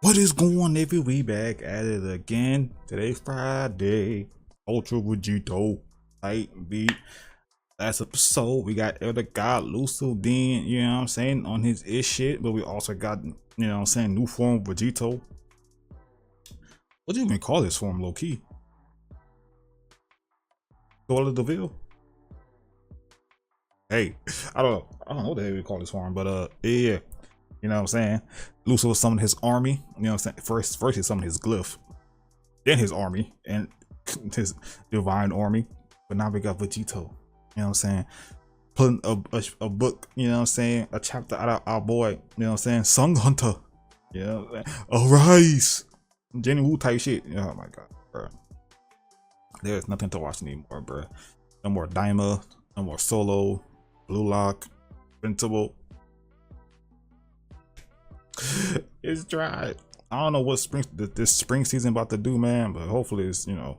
What is going on, every we back at it again. Today's Friday. Ultra Vegito. Light beat. Last episode, we got Elder God Lucio Dean, you know what I'm saying, on his ish shit. But we also got, you know what I'm saying, new form Vegito. What do you even call this form, low key? Sword of the Deville? Hey, I don't know what the hell we call this form, but yeah. You know what I'm saying? Lucio summoned his army. You know what I'm saying? First he summoned his glyph, then his army, and his divine army. But now we got Vegito. You know what I'm saying? Putting a book, you know what I'm saying? A chapter out of our boy, you know what I'm saying? Song Hunter. You know what I'm saying? Arise! Jenny Wu type shit. Oh my god, bro. There's nothing to watch anymore, bro. No more Daima, no more Solo, Blue Lock, Invincible. It's dry. I don't know what this spring season about to do, man, but hopefully it's, you know,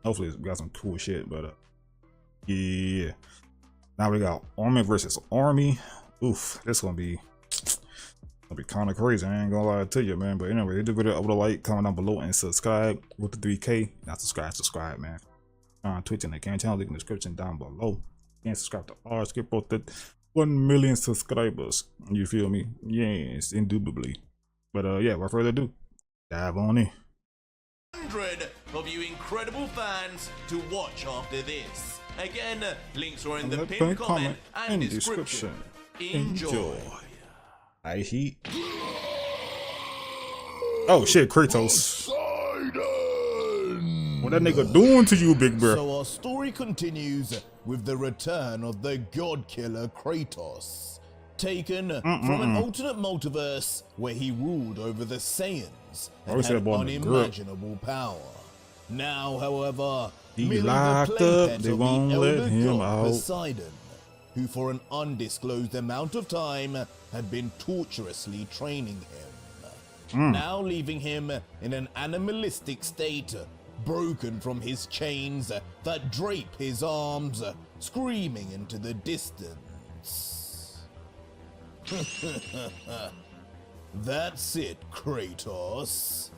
hopefully we got some cool shit. But yeah, now we got army versus army. Oof, this gonna be kind of crazy. I ain't gonna lie to you, man. But anyway, hit the video up with a like, comment down below, and subscribe with the 3K. Not subscribe, man. On Twitch and the channel, link in the description down below. And subscribe to our skip both the 1 million subscribers. You feel me? Yes, indubitably. But yeah, without further ado, dive on in. 100 of you incredible fans to watch after this. Again, links are in the pinned comment and description. Enjoy. I heat. Oh shit, Kratos. What that nigga doing to you, big bro? So our story continues with the return of the god killer Kratos, taken from an alternate multiverse where he ruled over the Saiyans and had unimaginable power. Now, however, he locked up, they won't let him out. Poseidon, who for an undisclosed amount of time had been torturously training him, now leaving him in an animalistic state, broken from his chains that drape his arms, screaming into the distance. That's it, Kratos.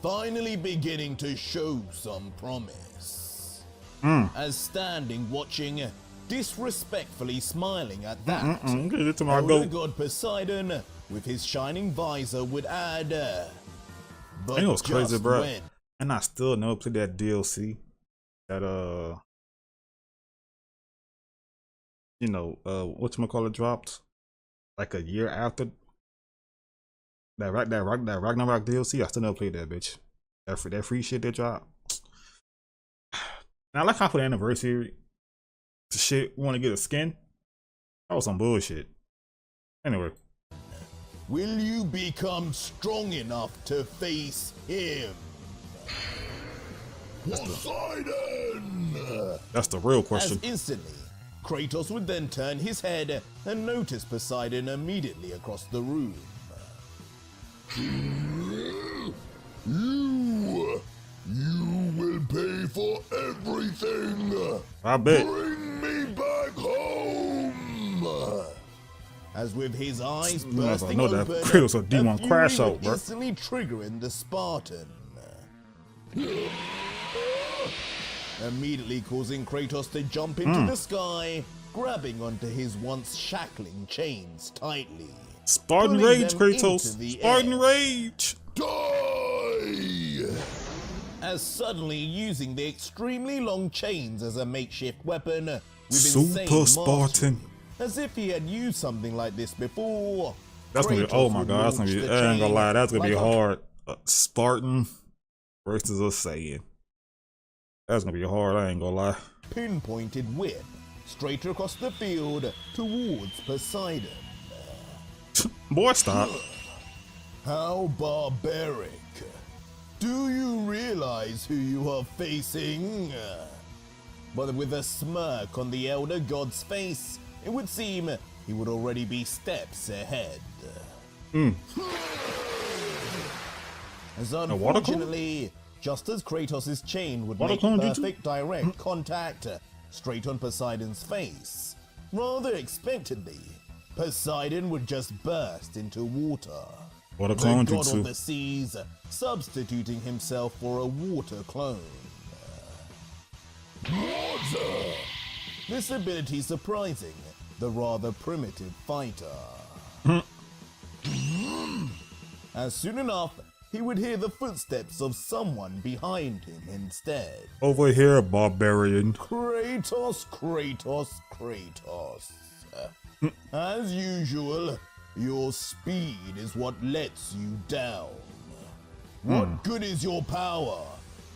Finally beginning to show some promise. As standing watching, disrespectfully smiling at that, Elder God Poseidon with his shining visor would add, but I know it's crazy, bro. when And I still never played that DLC. That you know, whatchamacallit dropped like a year after that Ragnarok DLC. I still never played that bitch. That free shit they dropped. Now I like how for the anniversary, the shit we want to get a skin. That was some bullshit. Anyway. will you become strong enough to face him? Poseidon! That's the real question. As instantly, Kratos would then turn his head and notice Poseidon immediately across the room. You will pay for everything. I bet. Bring me back home. As with his eyes bursting open, that Kratos a demon crash out, bro. Instantly triggering the Spartan. Immediately causing Kratos to jump into the sky, grabbing onto his once shackling chains tightly. Spartan rage, Kratos! Spartan rage! Die! As suddenly using the extremely long chains as a makeshift weapon with Super Spartan. mastery, as if he had used something like this before. That's gonna be, oh my god, that's gonna be, I ain't gonna lie, that's gonna be hard. Spartan versus a Saiyan. That's gonna be hard, I ain't gonna lie. Pinpointed whip straight across the field towards Poseidon. Boy, stop. How barbaric. Do you realize who you are facing? But with a smirk on the Elder God's face, it would seem he would already be steps ahead. As unfortunately, just as Kratos' chain would make perfect direct contact straight on Poseidon's face, rather expectedly, Poseidon would just burst into water. What a the clone god jutsu. of the seas, substituting himself for a water clone. Water! This ability surprising the rather primitive fighter. As soon enough, he would hear the footsteps of someone behind him instead. Over here, barbarian. Kratos, Kratos, Kratos. As usual, your speed is what lets you down. What good is your power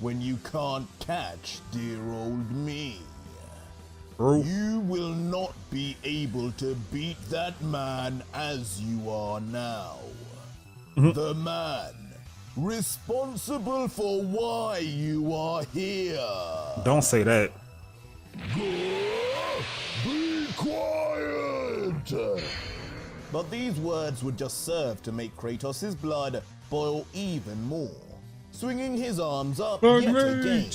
when you can't catch dear old me? Bro. You will not be able to beat that man as you are now. The man responsible for why you are here. Don't say that. Be quiet! But these words would just serve to make Kratos' blood boil even more, swinging his arms up yet again.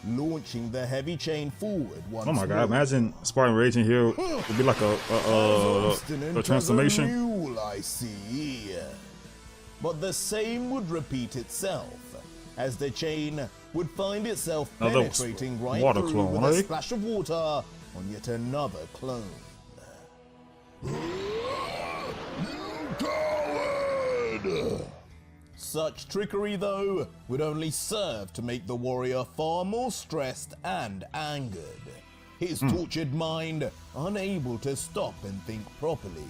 Launching the heavy chain forward once Oh my god, more. imagine Spartan Rage in here would be like a transformation. Mule, I see. But the same would repeat itself, as the chain would find itself Another penetrating right water through clone, with eh? a splash of water on yet another clone. You coward! Such trickery, though, would only serve to make the warrior far more stressed and angered, his tortured mind unable to stop and think properly.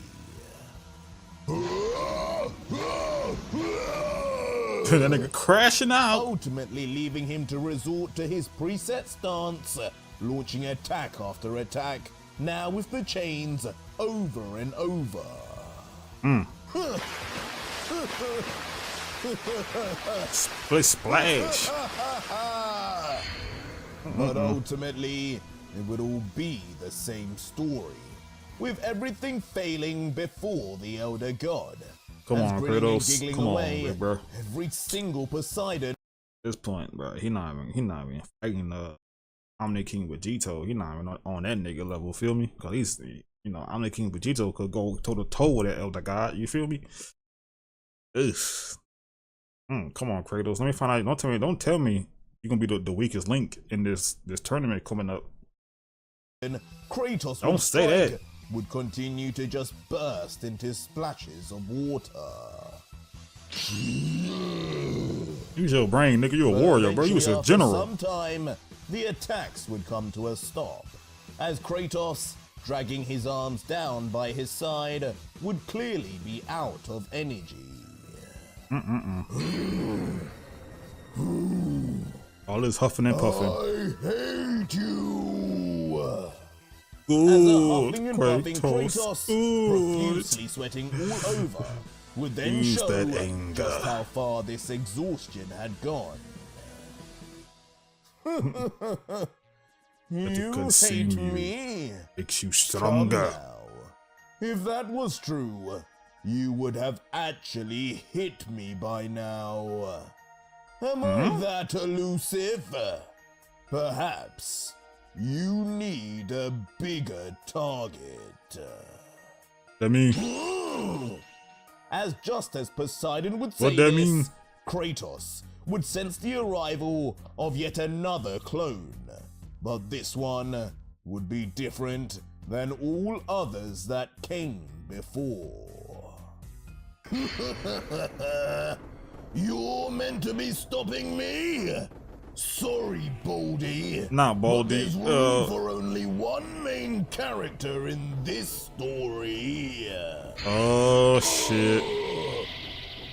That nigga crashing out. Ultimately leaving him to resort to his preset stance, launching attack after attack, now with the chains over and over. Split splash. But ultimately, it would all be the same story, with everything failing before the Elder God. Come As on, grinning and Kratos. giggling Come on, away, bro. every single Poseidon. At this point, bro, he not even fighting Omni King Vegito. He not even on that nigga level, feel me? Cause he's, you know, Omni King Vegito could go toe to toe with that Elder God. You feel me? Ugh. Come on, Kratos. Let me find out. Don't tell me you're gonna be the weakest link in this tournament coming up. Kratos Don't say that. would continue to just burst into splashes of water. Use your brain, nigga. You a warrior, bro. You was a Eventually, after general. some time, the attacks would come to a stop, as Kratos, dragging his arms down by his side, would clearly be out of energy. All this huffing and puffing. I hate you! As a Good, huffing and puffing Kratos. Kratos, Good. profusely sweating all over, would then Use show that anger. just how far this exhaustion had gone. You consume hate you. me? Makes you Come stronger. now. If that was true, you would have actually hit me by now. Am I that elusive? Perhaps you need a bigger target. That mean, Just as Poseidon would say What that this, mean? Kratos would sense the arrival of yet another clone. But this one would be different than all others that came before. You're meant to be stopping me? Sorry, Baldy. Not But Baldy. there's room for only one main character in this story. Oh shit.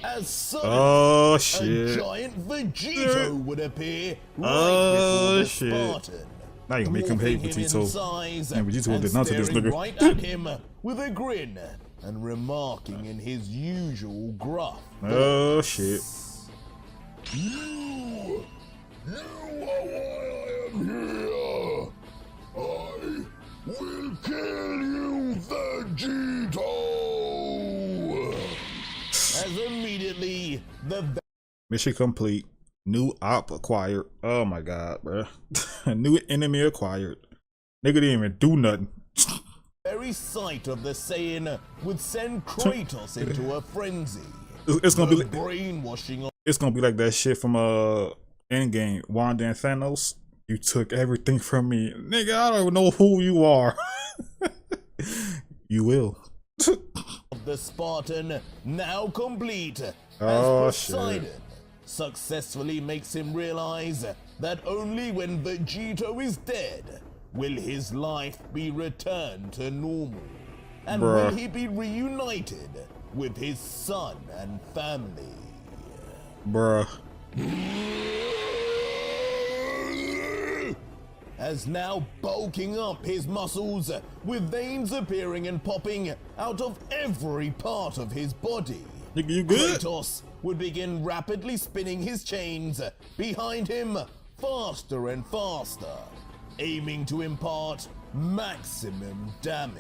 As such, Oh a shit. giant Vegito would appear right Oh, before the shit. Spartan. Now you can make him hate dwarfing him in Vegito. size And Vegito and did not to this staring nigga. right at him with a grin and remarking in his usual gruff. Oh shit. You are why I am here. I will kill you, Vegito. As immediately the Mission complete. New op acquired. Oh my god, bro. New enemy acquired. Nigga didn't even do nothing. very sight of the Saiyan would send Kratos into a frenzy. It's gonna be like, brainwashing. It's gonna be like that shit from Endgame. Wanda and Thanos. You took everything from me, nigga. I don't even know who you are. You will. The Spartan now complete as shit. Poseidon successfully makes him realize that only when Vegito is dead will his life be returned to normal, and will he be reunited with his son and family. Bruh. As now bulking up his muscles, with veins appearing and popping out of every part of his body. Nigga, you good? Kratos would begin rapidly spinning his chains behind him faster and faster, aiming to impart maximum damage.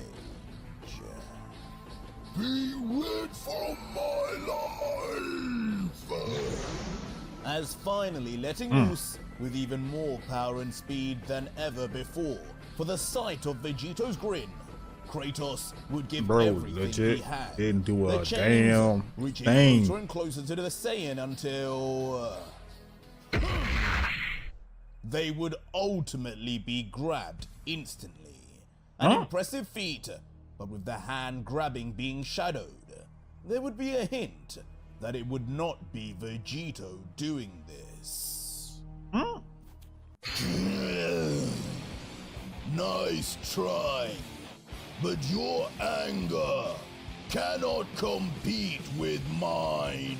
Be rid from my life! As finally letting loose with even more power and speed than ever before, for the sight of Vegito's grin, Kratos would give everything legit he had. didn't do a The chains damn reaching thing. closer and closer to the Saiyan until they would ultimately be grabbed instantly. An impressive feat, but with the hand grabbing being shadowed, there would be a hint that it would not be Vegito doing this. Nice try, but your anger cannot compete with mine.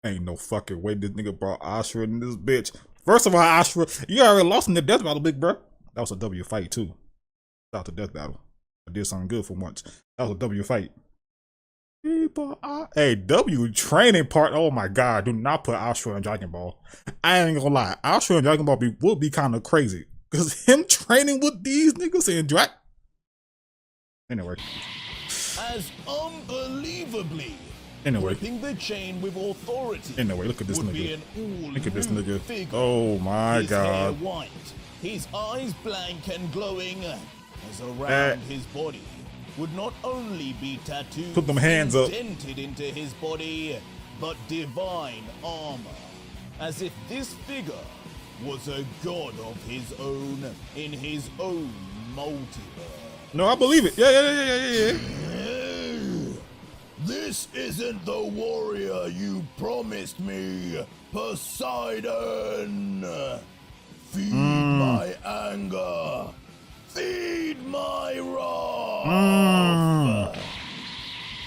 Ain't no fucking way this nigga brought Ashura in this bitch. First of all, Ashura, you already lost in the death battle, big bro. That was a W fight too. Shout out to death battle. I did something good for once. That was a W fight. Hey, W training part. Oh my god, do not put Ashura in Dragon Ball. I ain't gonna lie, Ashura in Dragon Ball would be kind of crazy. Cause him training with these niggas in Dragon. Anyway. As unbelievably Gripping the chain with authority. Anyway, look at this nigga. Look at this nigga. Figure. Oh my His god. hair white, his eyes blank and glowing, as around his body would not only be tattoos Put them hands up. indented into his body, but divine armor, as if this figure was a god of his own in his own multiverse. No, I believe it. Yeah. This isn't the warrior you promised me, Poseidon. Feed my anger. Feed my wrath.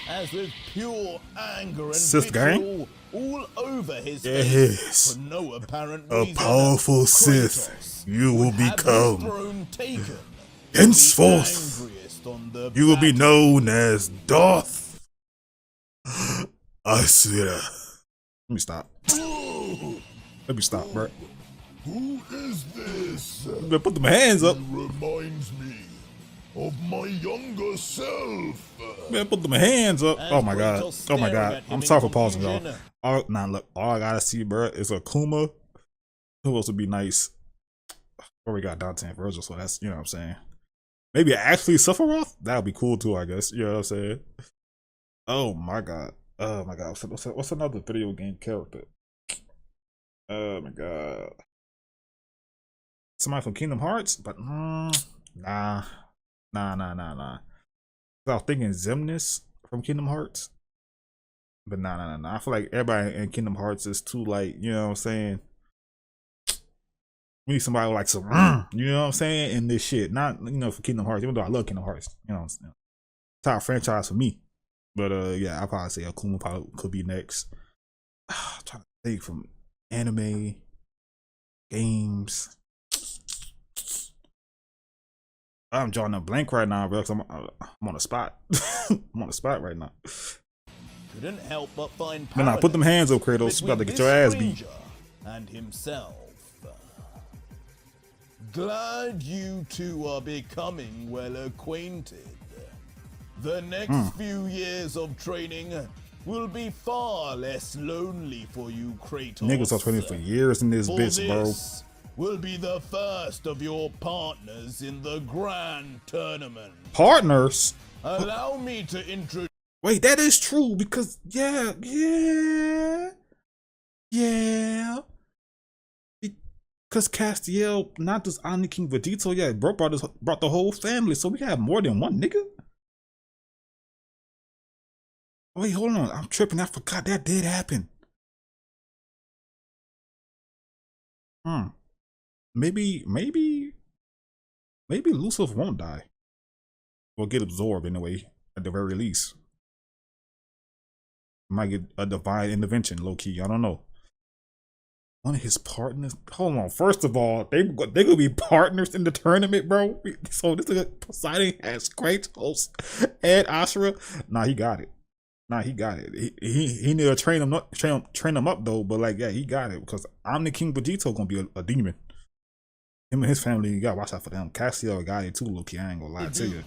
As with pure anger and vitriol all over his face, for no apparent reason, a powerful Sith you will become. Henceforth, you will be known as Darth Asura. Let me stop. Let me stop, bro. Who is this? You better put them hands up. Reminds me of my younger self. Man, put them hands up. Oh my god. Oh my god. I'm sorry for pausing, y'all. Look, all I gotta see, bro, is Akuma. Who else would be nice? Or we got Dante and Virgil, so that's, you know what I'm saying. Maybe actually Sephiroth? That would be cool too, I guess. You know what I'm saying? Oh my god. Oh my god. What's another video game character? Oh my god. Somebody from Kingdom Hearts? But nah. I was thinking Xemnas from Kingdom Hearts. But nah. I feel like everybody in Kingdom Hearts is too, like, you know what I'm saying? We need somebody like some, you know what I'm saying, in this shit. Not, you know, for Kingdom Hearts, even though I love Kingdom Hearts. You know what I'm saying? Top franchise for me. But yeah, I'll probably say Akuma probably could be next. I'm trying to think from anime, games. I'm drawing a blank right now, bro, because I'm on the spot. I'm on the spot right now. Couldn't help but find But nah, put them hands up, Kratos. You about to get your ass beat. And himself. Glad you two are becoming well acquainted. The next few years of training will be far less lonely for you, Kratos. Niggas are training for years in this bitch, bro. will be the first of your partners in the grand tournament. Partners? Allow me to introduce. Wait, that is true because yeah. Because Castiel, not just Omni King Vegito, yeah, bro brought the whole family, so we have more than one nigga. Wait, hold on, I'm tripping. I forgot that did happen. Maybe Lucifer won't die. Or get absorbed anyway, at the very least. Might get a divine intervention, low key. I don't know. One of his partners. Hold on. First of all, they gonna be partners in the tournament, bro. So this is Poseidon has Kratos and Ashura. Nah, he got it. He need to train him up though. But like, yeah, he got it because Omni King Vegito gonna be a demon. Him and his family, you gotta watch out for them. Castiel got it too, low-key. I ain't gonna lie to you.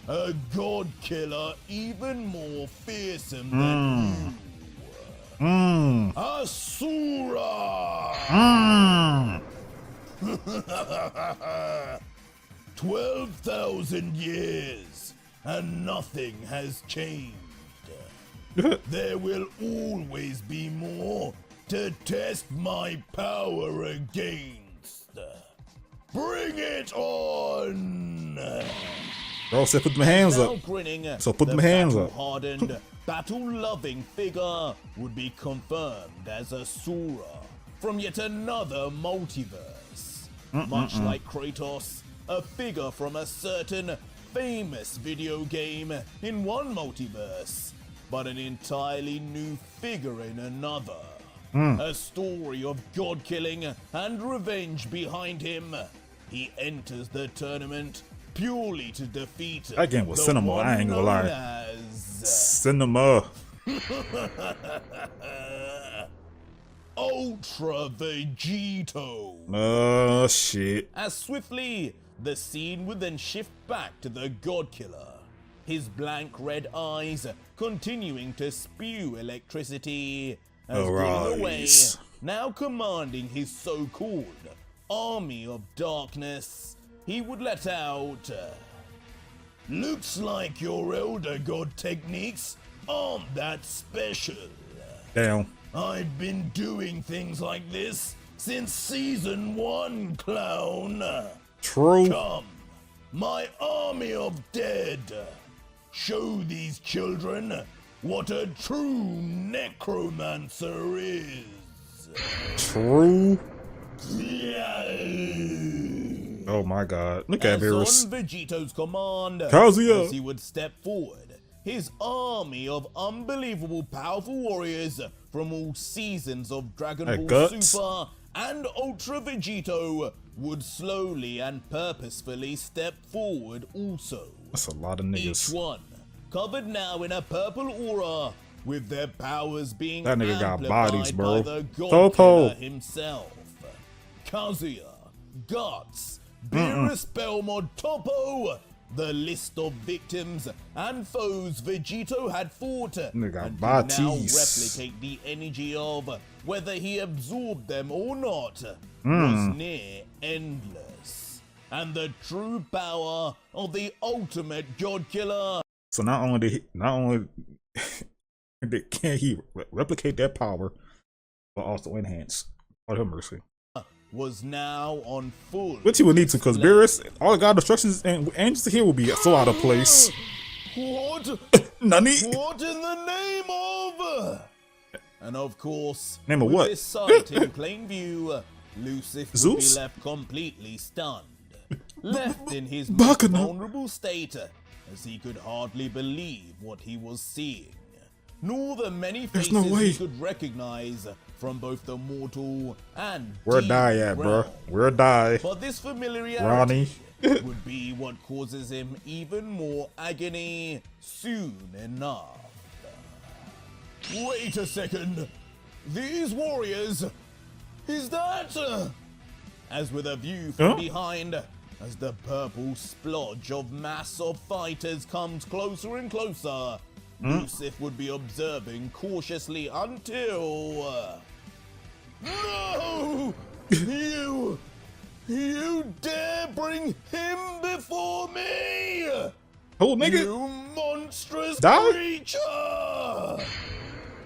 A god killer even more fearsome than you. Asura! 12,000 years and nothing has changed. There will always be more to test my power against. Bring it on! Bro said put my hands up. So put my hands up. Hardened, battle-loving figure would be confirmed as Asura from yet another multiverse. Much like Kratos, a figure from a certain famous video game in one multiverse, but an entirely new figure in another. A story of god-killing and revenge behind him. He enters the tournament purely to defeat that game was cinema, I ain't gonna lie. Cinema. Ultra Vegito. Oh shit. As swiftly, the scene would then shift back to the god killer. His blank red eyes continuing to spew electricity as going away, now commanding his so-called army of darkness. He would let out, looks like your elder god techniques aren't that special. Damn. I've been doing things like this since season 1, clown. True. Come, my army of dead. Show these children what a true necromancer is. True. Oh my god. Look at Virus. On Vegito's command, Kazuya. as he would step forward, his army of unbelievable powerful warriors from all seasons of Dragon Ball Super and Ultra Vegito would slowly and purposefully step forward also. That's a lot of niggas. Each one covered now in a purple aura, with their powers being that nigga got bodies, bro. by the god killer himself. Kazuya, Guts, Beerus Belmont Topo, the list of victims and foes Vegito had fought and could now replicate the energy of whether he absorbed them or not was near endless. And the true power of the ultimate god killer. So not only can he replicate that power, but also enhance. Oh, have mercy. Was now on full. Which he would need to, because Beerus, all the god destructions and angels here will be so out of place. What? Nani? What in the name of? And of course, name of with what? This sight in plain view, Lucifer would be left completely stunned, left in his most vulnerable state, as he could hardly believe what he was seeing, nor the many faces he could recognize from both the mortal and where die at, bro? Where die? But this familiarity would be what causes him even more agony soon enough. Wait a second. These warriors, is that? As with a view from behind, as the purple splodge of mass of fighters comes closer and closer, Lucifer would be observing cautiously until... No! You You dare bring him before me? Oh, nigga. You monstrous Die? creature!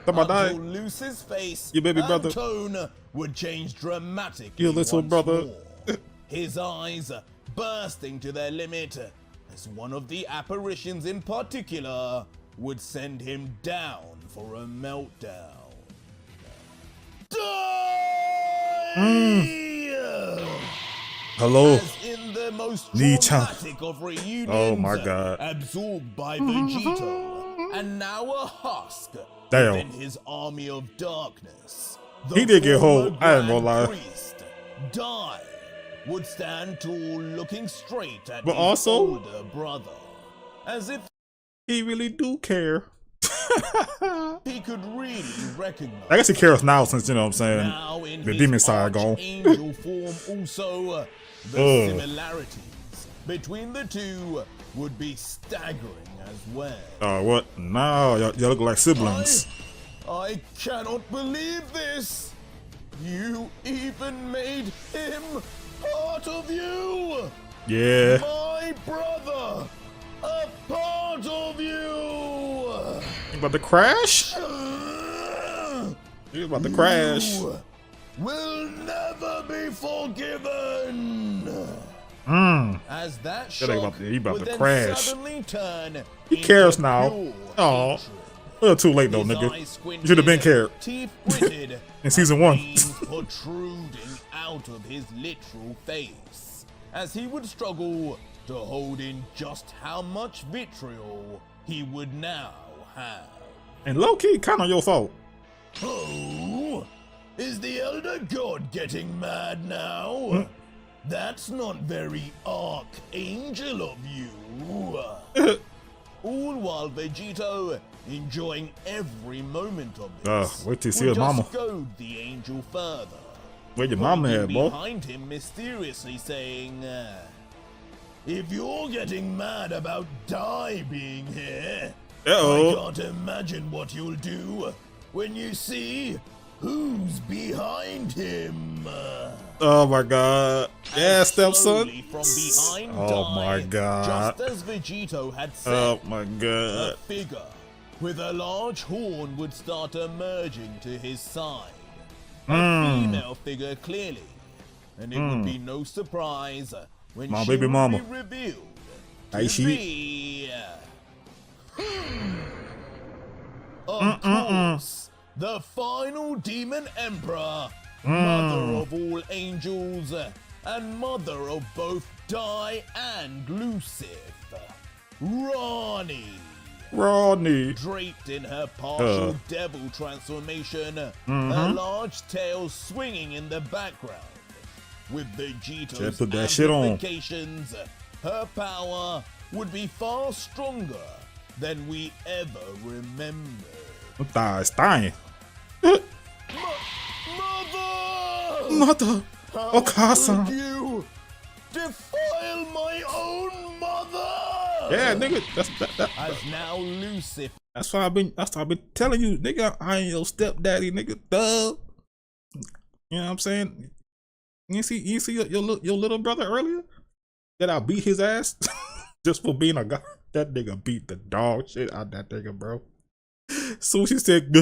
Somebody die. Until Luce's face Your baby and brother. tone would change dramatically. Your little once brother. more. His eyes bursting to their limit as one of the apparitions in particular would send him down for a meltdown. Die! Hello. As in the most Ni-chan. traumatic of reunions, Oh my God. absorbed by Vegito, and now a husk Damn. within his army of darkness. He did get former hold. I ain't gonna Grand lie. Priest, Dai, would stand tall, looking straight at But his also- older brother, as if He really do care. he could really recognize. I guess he cares now since, you know what I'm saying, Now in the his demon side gone. archangel form also, the similarities between the two would be staggering as well. What? No, y'all look like siblings. I cannot believe this! You even made him part of you! Yeah. My brother! A part of you! You about to crash? You about to crash. You will never be forgiven! As that That shock ain't he about would to then crash. suddenly turn He into cares now. pure Aw. hatred. Well, too late though, His nigga. eyes squinted, You should have been cared. teeth gritted, In season 1. veins protruding out of his literal face, as he would struggle to hold in just how much vitriol he would now have. And low key, kind of your fault. Oh, is the Elder God getting mad now? That's not very archangel of you. All while Vegito, enjoying every moment of this, wait till you see would his mama. just goad the angel further. Where your mama at, boy? Behind him, mysteriously saying, "If you're getting mad about Dai being here, Uh-oh. I can't imagine what you'll do when you see who's behind him." Oh my god. Yeah, And stepson. slowly from behind Oh Dai, my god. just as Vegito had said, Oh my a god. figure with a large horn would start emerging to his side. A female figure, clearly. And it would be no surprise when My she baby would mama. be revealed Hey, to she- be... Of course, the final demon emperor, mother of all angels, and mother of both Dai and Lucifer, Rani. Rodney. Draped in her partial devil transformation, her large tail swinging in the background. With Vegito's Just put that shit on. amplifications, her power would be far stronger than we ever remember. It's dying. Mother! Mother. How Oh, Casa. could you defile my own mother? Yeah, nigga. That. As now Lucifer That's why I've been telling you, nigga. I ain't your stepdaddy, nigga. Duh. You know what I'm saying? You see your little brother earlier? That I beat his ass just for being a guy. That nigga beat the dog shit out that nigga, bro. So she said,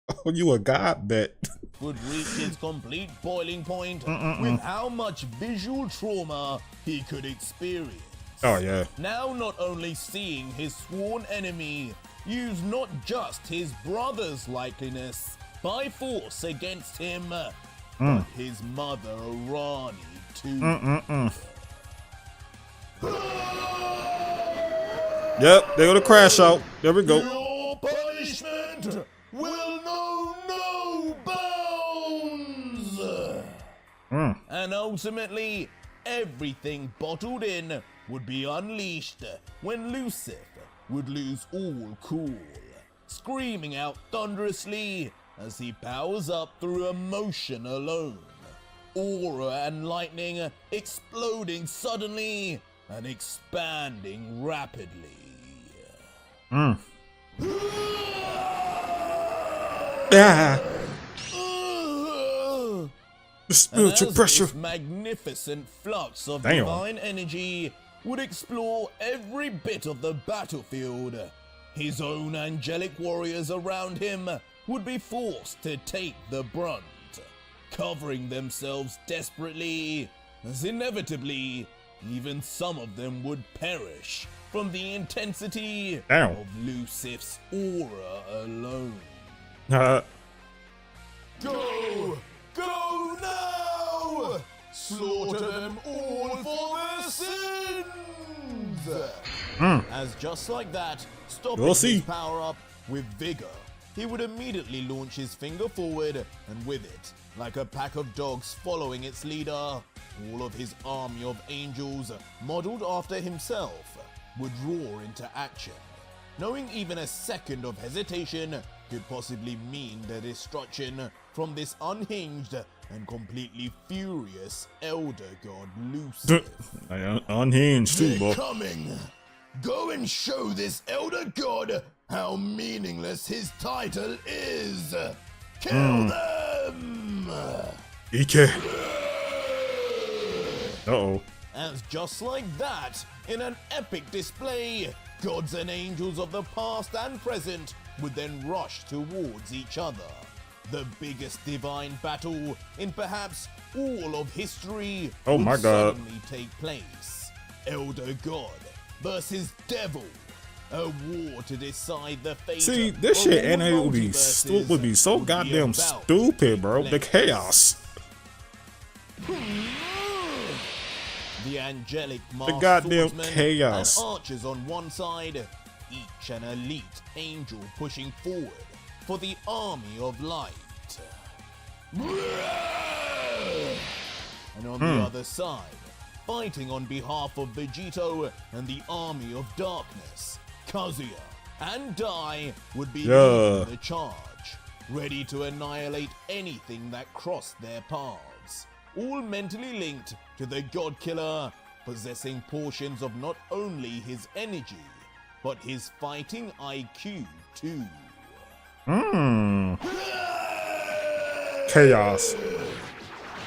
"Oh, you a god bet." would reach its complete boiling point with how much visual trauma he could experience. Oh yeah. Now not only seeing his sworn enemy use not just his brother's likeliness by force against him, but his mother Rani too. Yep, they go to crash out. There we go. Your punishment will know no bounds! And ultimately, everything bottled in would be unleashed when Lucifer would lose all cool, screaming out thunderously as he powers up through emotion alone. Aura and lightning exploding suddenly and expanding rapidly. Yeah. The spiritual pressure. This magnificent flux of Damn. divine energy would explore every bit of the battlefield, his own angelic warriors around him would be forced to take the brunt, covering themselves desperately, as inevitably, even some of them would perish from the intensity Damn. of Lucifer's aura alone. Go! Go now! Slaughter them all for their sins! As just like that, stopping We'll see. his power up with vigor, he would immediately launch his finger forward, and with it, like a pack of dogs following its leader, all of his army of angels, modeled after himself, would roar into action. Knowing even a second of hesitation could possibly mean the destruction from this unhinged and completely furious elder god Lucifer. Unhinged too, boy. Coming! Go and show this elder god how meaningless his title is! Kill them! EK. Uh-oh. As just like that, in an epic display, gods and angels of the past and present would then rush towards each other. The biggest divine battle in perhaps all of history Oh would my God. suddenly take place. Elder God versus Devil. A war to decide the fate. See, this of shit all anime would be multiverses so would be goddamn about stupid, bro. The place. chaos. The angelic masked goddamn swordsmen chaos. and archers on one side, each an elite angel pushing forward for the army of light. And on the other side, fighting on behalf of Vegito and the army of darkness, Kazuya and Dai would be leading the charge, ready to annihilate anything that crossed their paths, all mentally linked to the God Killer, possessing portions of not only his energy, but his fighting IQ too. Chaos.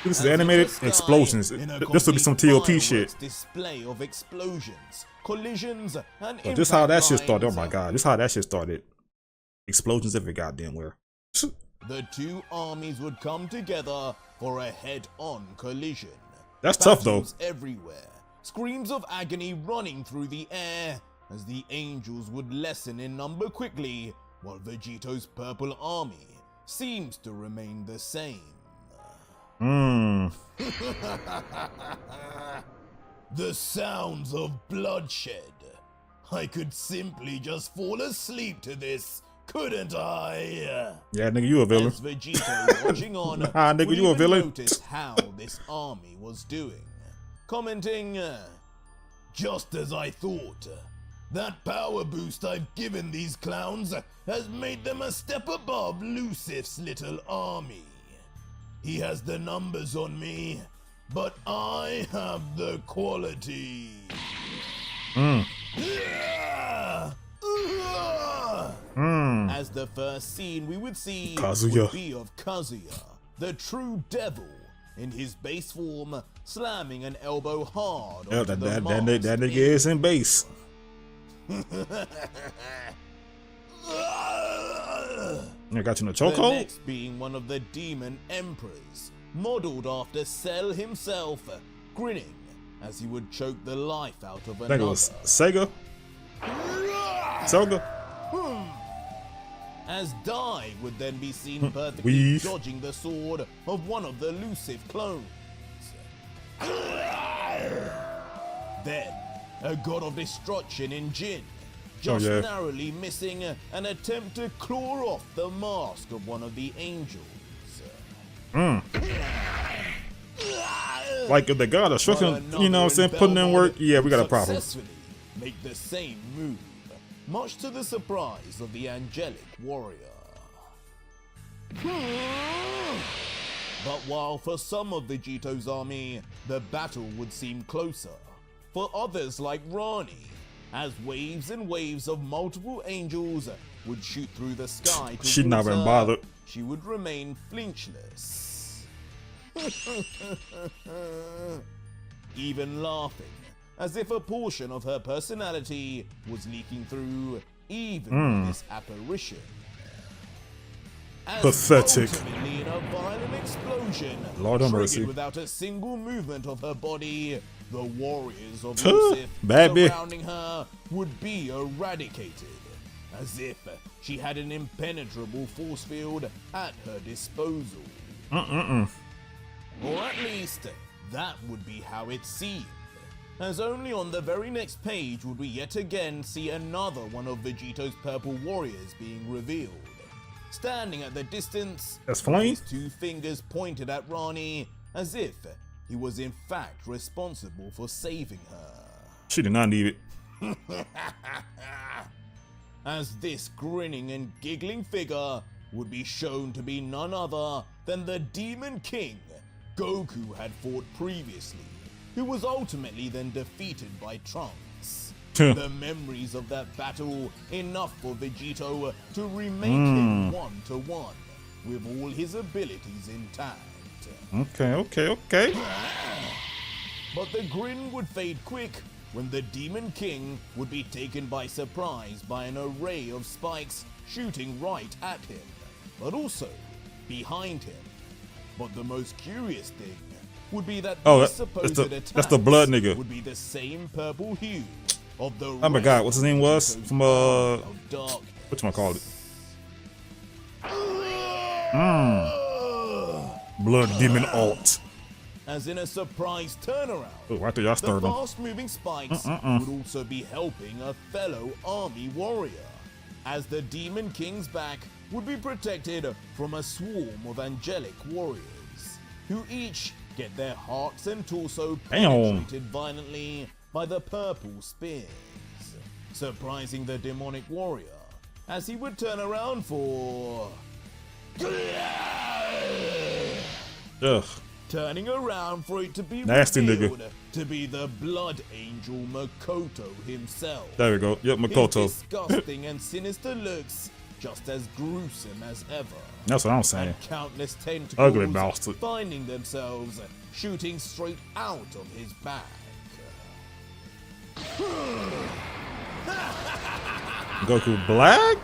This is animated explosions. This will be some TOP shit. Display of explosions, collisions, and But this how that shit impact started. Oh lines. my god. This how that shit started. Explosions every goddamn where. The two armies would come together for a head-on collision. That's tough though. Battles everywhere. Screams of agony running through the air as the angels would lessen in number quickly, while Vegito's purple army seems to remain the same. The sounds of bloodshed. I could simply just fall asleep to this, couldn't I? Yeah, nigga, you a villain. As Vegito watching on, Nah, nigga, would you a even villain. notice how this army was doing, commenting, just as I thought. That power boost I've given these clowns has made them a step above Lucifer's little army. He has the numbers on me, but I have the quality. As the first scene we would see Kazuya. would be of Kazuya, the true devil, in his base form, slamming an elbow hard Yeah, onto that the nigga is in base. I got you in a The chokehold. next being one of the demon emperors, modeled after Cell himself, grinning as he would choke the life out of I think it another. was Sega. Soga. As Dai would then be seen perfectly Weave. dodging the sword of one of the Lucifer clones. Then, a god of destruction in Jin, just yeah. narrowly missing an attempt to claw off the mask of one of the angels. Like if the god of destruction, you know what I'm saying, putting in work, yeah, we got a problem. Successfully make the same move, much to the surprise of the angelic warrior. But while for some of Vegito's army, the battle would seem closer, for others like Rani, as waves and waves of multiple angels would shoot through the sky She not towards been her, bothered. she would remain flinchless. Even laughing, as if a portion of her personality was leaking through even this apparition. As Pathetic. ultimately in a violent explosion, Lord have triggered mercy. without a single movement of her body, the warriors of Lucifer Bad bitch. surrounding her would be eradicated, as if she had an impenetrable force field at her disposal. Or at least, that would be how it seemed, as only on the very next page would we yet again see another one of Vegito's purple warriors being revealed. Standing at the distance, That's Flame? his two fingers pointed at Rani, as if he was in fact responsible for saving her. She did not need it. As this grinning and giggling figure would be shown to be none other than the Demon King Goku had fought previously, who was ultimately then defeated by Trunks. The memories of that battle enough for Vegito to remake him 1-to-1 with all his abilities intact. Okay. But the grin would fade quick when the Demon King would be taken by surprise by an array of spikes shooting right at him, but also behind him. But the most curious thing would be that these supposed attacks that's the blood nigga. would be the same purple hue of the Oh my god, what's his name was? Vegito's From power of darkness. whatchamacallit it? Blood Demon Alt. As in a surprise turnaround, Oh, right there, y'all the stirred him. fast-moving spikes would also be helping a fellow army warrior, as the Demon King's back would be protected from a swarm of angelic warriors, who each get their hearts and torso penetrated violently by the purple spears, surprising the demonic warrior as he would turn around for... Ugh. Turning around for it to be Nasty revealed nigga. to be the blood angel Makoto himself. There we go. Yep, His Makoto. disgusting and sinister looks just as gruesome as ever. That's what I'm saying. And countless tentacles Ugly bastard. finding themselves shooting straight out of his back. Goku Black?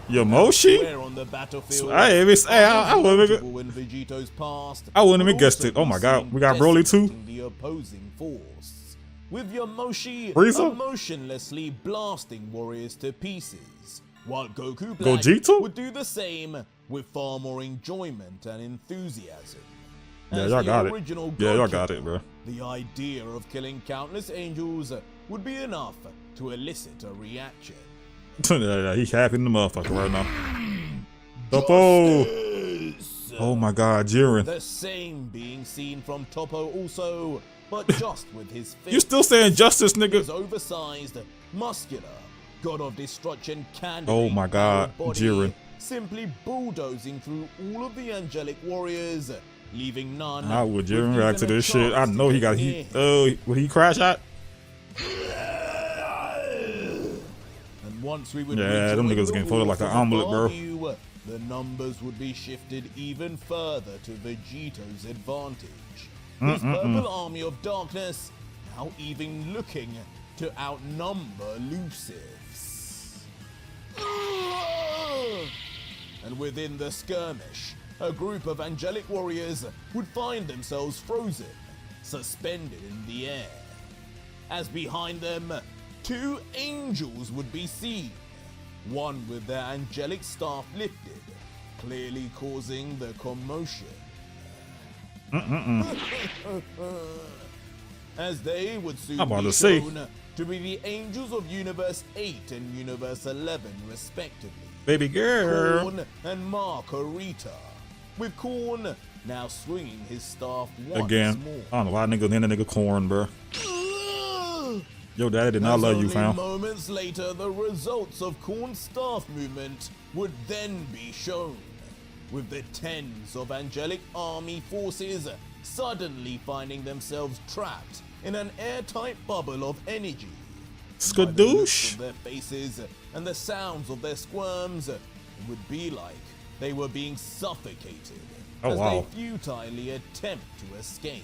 Yamoshi? Where on the battlefield, I wouldn't visible in Vegito's past, even guessed it. Oh my god, we got Broly too? the opposing force, with Yamoshi Frieza? emotionlessly blasting warriors to pieces, while Goku Black Gogeta? would do the same with far more enjoyment and enthusiasm. Yeah, As y'all the got it. original Yeah, y'all God got Killer, it, bro. The idea of killing countless angels would be enough to elicit a reaction. Yeah, he happy in the motherfucker right now. Topo! Oh my god, Jiren. The same being seen from Topo also, but just with his You fist. still saying justice, His nigga? oversized, muscular, god of destruction candidate Oh my god, body Jiren. simply bulldozing through all of the angelic warriors, leaving none. How would with Jiren react to even a this shit? I chance to know he get got near he him. would he crash out? And once we would Yeah, them rejoin niggas the getting folded war like an from omelet, bro. far view, the numbers would be shifted even further to Vegito's advantage. His purple army of darkness now even looking to outnumber Lucifer's. And within the skirmish, a group of angelic warriors would find themselves frozen, suspended in the air. As behind them, two angels would be seen, one with their angelic staff lifted, clearly causing the commotion. As they would soon I'm about be to say. shown to be the angels of Universe 8 and Universe 11 respectively. Baby girl. Korn and Margarita, with Korn now swinging his staff once Again. more. I don't know why nigga name that nigga corn, bro. Yo, daddy did not As love you, only fam. moments later, the results of Korn's staff movement would then be shown, with the tens of angelic army forces suddenly finding themselves trapped in an airtight bubble of energy. By the looks Skadoosh. of their faces and the sounds of their squirms, it would be like they were being suffocated as wow. they futilely attempt to escape.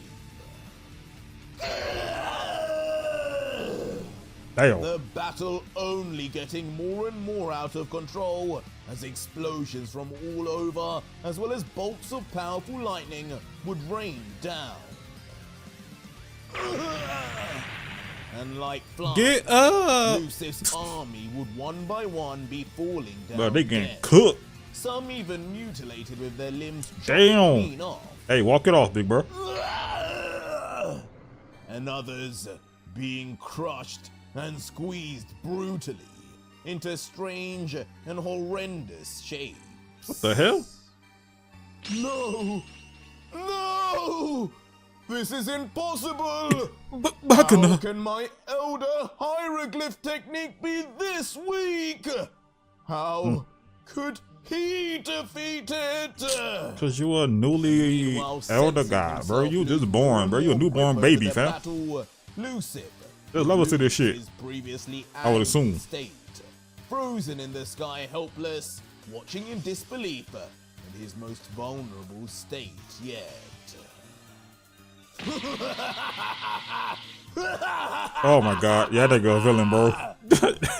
Damn. The battle only getting more and more out of control as explosions from all over, as well as bolts of powerful lightning, would rain down. And like flies, Get up! Lucif's army would one by one be falling down. Bro, they getting dead. cooked. Some even mutilated with their limbs chopped Damn. clean off. Hey, walk it off, big bro. And others being crushed and squeezed brutally into strange and horrendous shapes. What the hell? No! No! This is impossible! How How can my elder hieroglyph technique be this weak? How could he defeat it? Cause you a newly Meanwhile, elder sensing guy, bro. himself You just lose born, more bro. and You a more newborn grip baby, over the fam. battle, Lucif, There's levels to this shit. his previously I would assume. state, frozen in the sky, helpless, watching in disbelief, in his most vulnerable state yet. Oh my god. Yeah, that nigga a villain, bro. That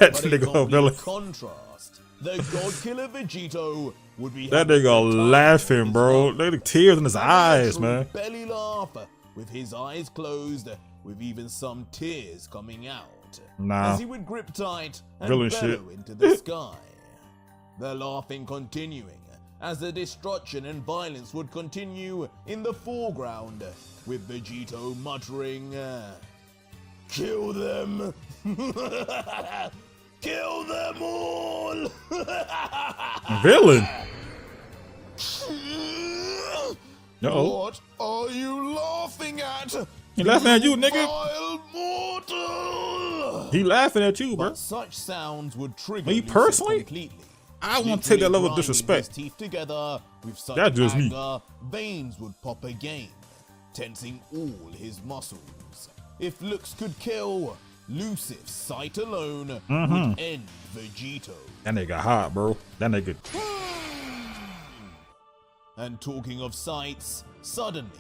But in nigga a complete villain. contrast, the god killer Vegito would be That having nigga the time laughing, of his bro. life. Look at the tears in his Having a eyes, true man. belly laugh, with his eyes closed, with even some tears coming out. Nah. As he would grip tight and Villain bellow shit. into the sky. The laughing continuing, as the destruction and violence would continue in the foreground, with Vegito muttering, "Kill them! Kill them all!" Villain. Uh-oh. What are you laughing at? He laughing at you, nigga. Vile mortal! He laughing at you, bro. But such sounds would trigger Me Lucif personally? completely. I won't take that level of Literally grinding disrespect. His teeth together with such That's just me. anger, veins would pop again, tensing all his muscles. If looks could kill, Lucif's sight alone would end Vegito. That nigga hot, bro. That nigga. And talking of sights, suddenly,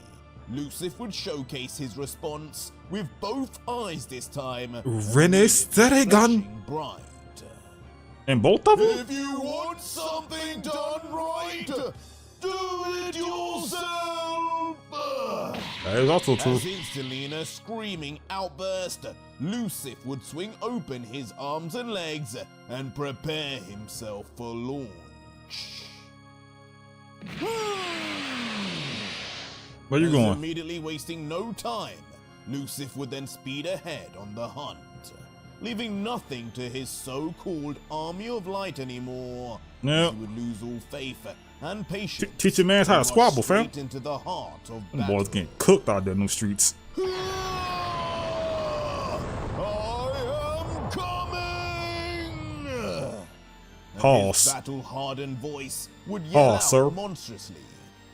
Lucif would showcase his response with both eyes this time. Renes Teregan. flashing bright. And both of them? If you want something done right, do it yourself! That is also true. As instantly in a screaming outburst, Lucif would swing open his arms and legs and prepare himself for launch. Where you As going? Immediately wasting no time, Lucif would then speed ahead on the hunt, leaving nothing to his so-called army of light anymore. Yep. He would lose all faith and patience. Teach your mans how to and squabble, march fam. straight into the heart of Them battle. boys getting cooked out there in them streets. I am coming! And Pause. His battle-hardened voice would yell Pause, out sir. monstrously,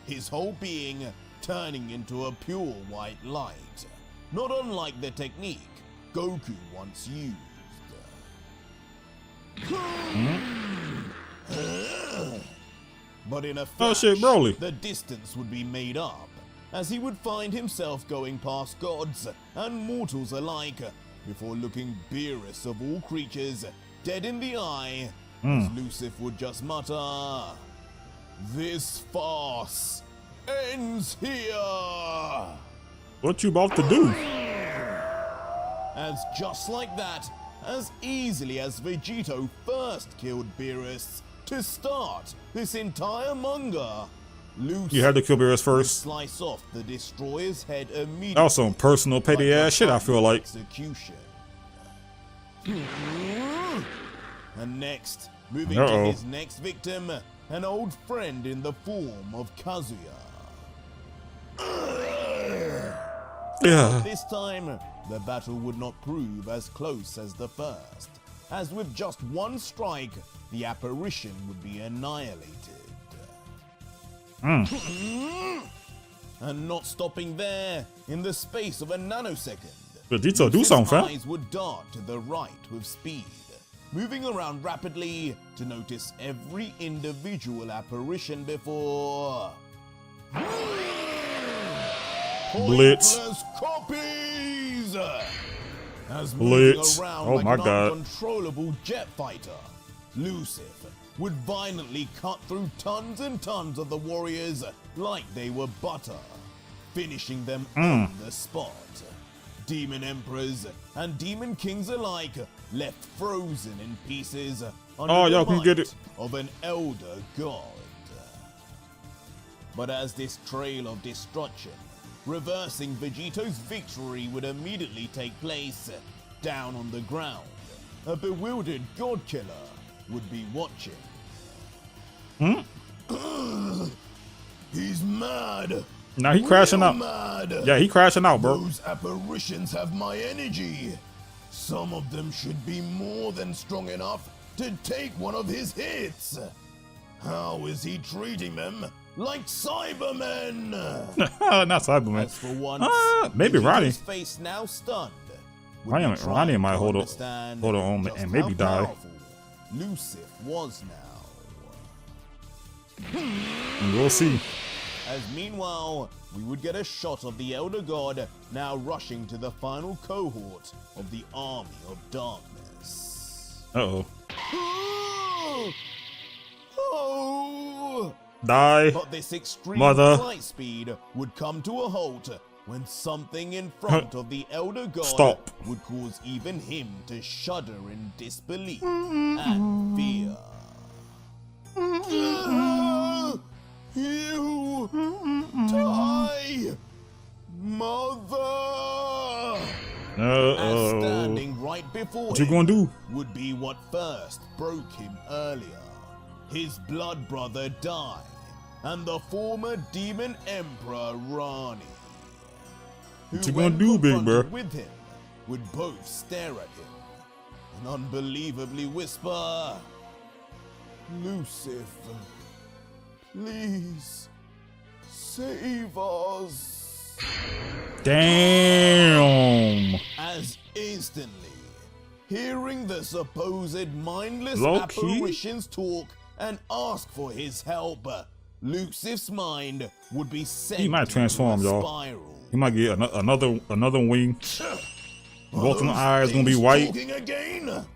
his whole being turning into a pure white light, not unlike the technique Goku once used. But in a Oh, flash, shit, Broly. the distance would be made up, as he would find himself going past gods and mortals alike, before looking Beerus of all creatures dead in the eye, as Lucif would just mutter, "This farce ends here!" What you about to do? As just like that, as easily as Vegito first killed Beerus to start this entire manga, Lucif You had to kill Beerus would first. slice off the destroyer's head immediately. That was some personal petty like a ass shit, I feel like. execution. And next, moving Uh-oh. to his next victim, an old friend in the form of Kazuya. Yeah. This time, the battle would not prove as close as the first, as with just one strike, the apparition would be annihilated. And not stopping there, in the space of a nanosecond, Vegito, do Lucif's something, fam. eyes would dart to the right with speed, moving around rapidly to notice every individual apparition before Blitz. Pointless copies! As Blitz. moving around Oh like my an God. uncontrollable jet fighter, Lucifer would violently cut through tons and tons of the warriors like they were butter, finishing them on the spot. Demon emperors and demon kings alike left frozen in pieces under Oh, the y'all can get might it. of an elder god. But as this trail of destruction, reversing Vegito's victory would immediately take place. Down on the ground, a bewildered god killer would be watching. He's mad. Now he crashing Real out. Mad. Yeah, he crashing out, bro. Those apparitions have my energy. Some of them should be more than strong enough to take one of his hits. How is he treating them? Like Cybermen. Not Cyberman. As for once, maybe Vegito's Ronnie. face now stunned. would Ronnie, be trying Ronnie might to hold understand on just and maybe how die. powerful Lucifer was now. And we'll see. As meanwhile, we would get a shot of the Elder God now rushing to the final cohort of the Army of Darkness. Uh-oh. Oh! Die. But this extreme Mother. flight speed would come to a halt when something in front of the Elder God Stop. would cause even him to shudder in disbelief and fear. You die, Mother! As standing right before What you him gonna do? would be what first broke him earlier. His blood brother died, and the former demon emperor Ronnie. Who, What you gonna when do, big confronted bruh? with him, would both stare at him and unbelievably whisper, "Lucifer, please save us." Damn. As instantly, hearing the supposed mindless Low-key? apparitions talk and ask for his help, Lucifer's mind would be sent He might transform, into a y'all. spiral. He might get another wing. Are Both of them those eyes gonna be things white. talking again?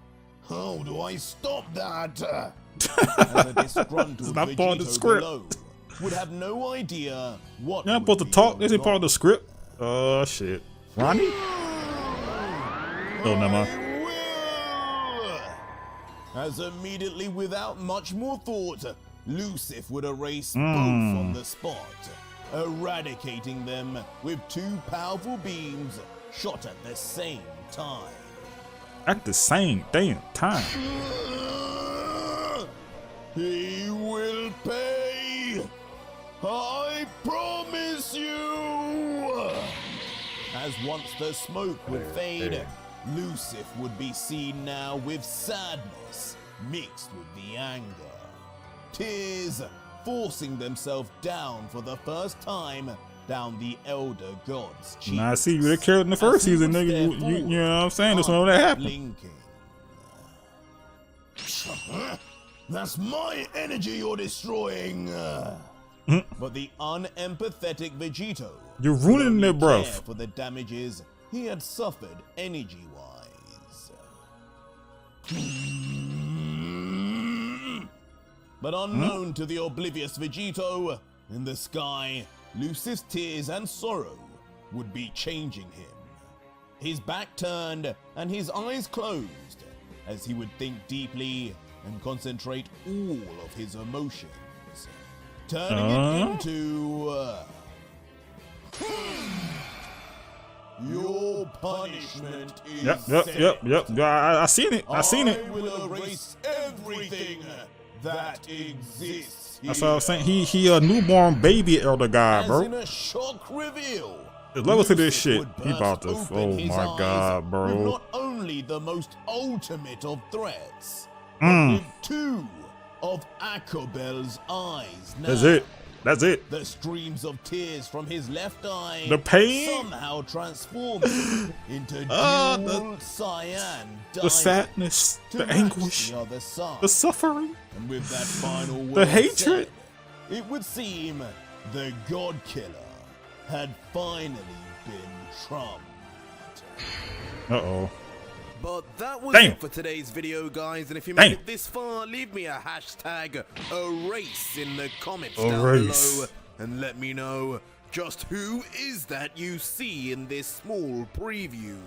How do I stop that? As a disgruntled It's not part of the Vegito script. below would have no idea what. You're not would supposed to be talk. This going ain't part of on. the script. Shit. Ronnie? Oh, never mind. As immediately, without much more thought, Lucifer would erase both on the spot, eradicating them with two powerful beams shot at the same time. At the same damn time. He will pay! I promise you! As once the smoke would fade, Lucifer would be seen now with sadness mixed with the anger. Tears forcing themselves down for the first time down the Elder God's cheeks. Now I see you. They killed in the first season, nigga. You know what I'm saying? That's when that happened. Blinking. That's my energy you're destroying. But the unempathetic Vegito. You're ruining could it, only bruv. care for the damages he had suffered energy-wise. But unknown to the oblivious Vegito, in the sky, Lucifer's tears and sorrow would be changing him. His back turned and his eyes closed, as he would think deeply and concentrate all of his emotions, turning it into your punishment is Yep. I seen it. I seen it. I will erase everything that exists. That's what I was saying. He a newborn baby elder guy, As bro. in a shock reveal, There's levels to this Lucifer shit. would He about burst to. open Oh his my eyes god, with bro. not only the most ultimate of threats, but with two of Akobel's eyes. Now, That's it. the streams of tears from his left eye The pain? somehow transformed him into dual cyan The diamond sadness, to the match anguish, the other side. the suffering. And with that final The word hatred. said, it would seem the God Killer had finally been trumped. Uh-oh. But that was Damn. it for today's video, guys. And if you Damn. made it this far, leave me a hashtag #erase in the comments Erase. down below. And let me know just who is that you see in this small preview.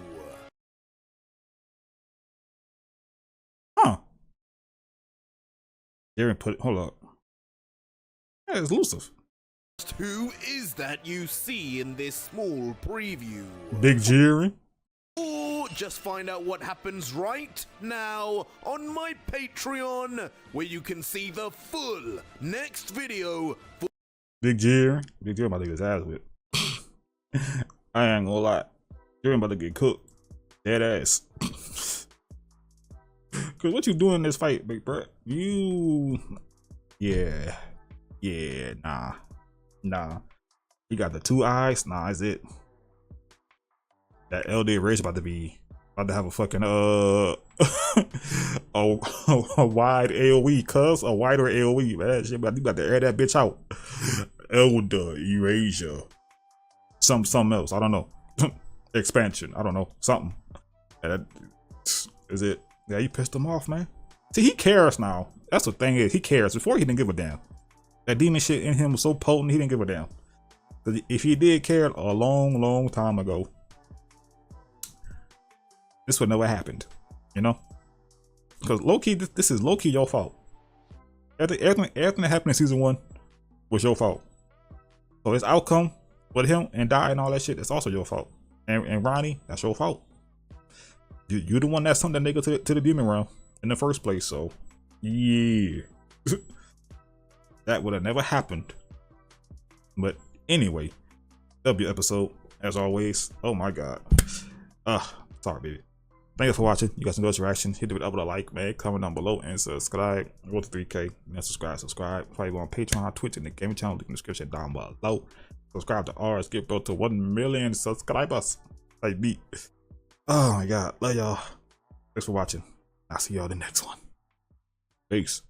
Huh. Darren put it, hold up. Yeah, it's elusive. Just who is that you see in this small preview? Big Jerry. Or just find out what happens right now on my Patreon, where you can see the full next video for Big Jerry. Big Jerry about to get his ass whipped. I ain't gonna lie. Jerry about to get cooked. Dead ass. Cause what you doing in this fight, big bro? You, yeah, nah. He got the 2 eyes. Nah, is it? That LD race about to have a fucking a wide AOE, cuz a wider AOE, man. Shit, about to air that bitch out. Elder Erasure. Something else. I don't know. Expansion. I don't know. Something. That is it. Yeah, you pissed him off, man. See, he cares now. That's the thing is, he cares. Before, he didn't give a damn. That demon shit in him was so potent, he didn't give a damn. Cause if he did care a long time ago, this would never happened, you know? Because low-key, this is low-key your fault. Everything that happened in season 1 was your fault. So his outcome with him and die and all that shit, it's also your fault. And Ronnie, that's your fault. You the one that sent that nigga to the demon realm in the first place, so yeah. That would have never happened. But anyway, W episode, as always. Oh my god. Sorry, baby. Thank you for watching. You guys enjoyed your reaction. Hit the video up with a like, man. Comment down below and subscribe. Go to 3K. And subscribe. Follow on Patreon, Twitch, and the gaming channel. Link in the description down below. Subscribe to ours. Get built to 1 million subscribers. Like me. Oh my god. Love y'all. Thanks for watching. I'll see y'all in the next one. Peace.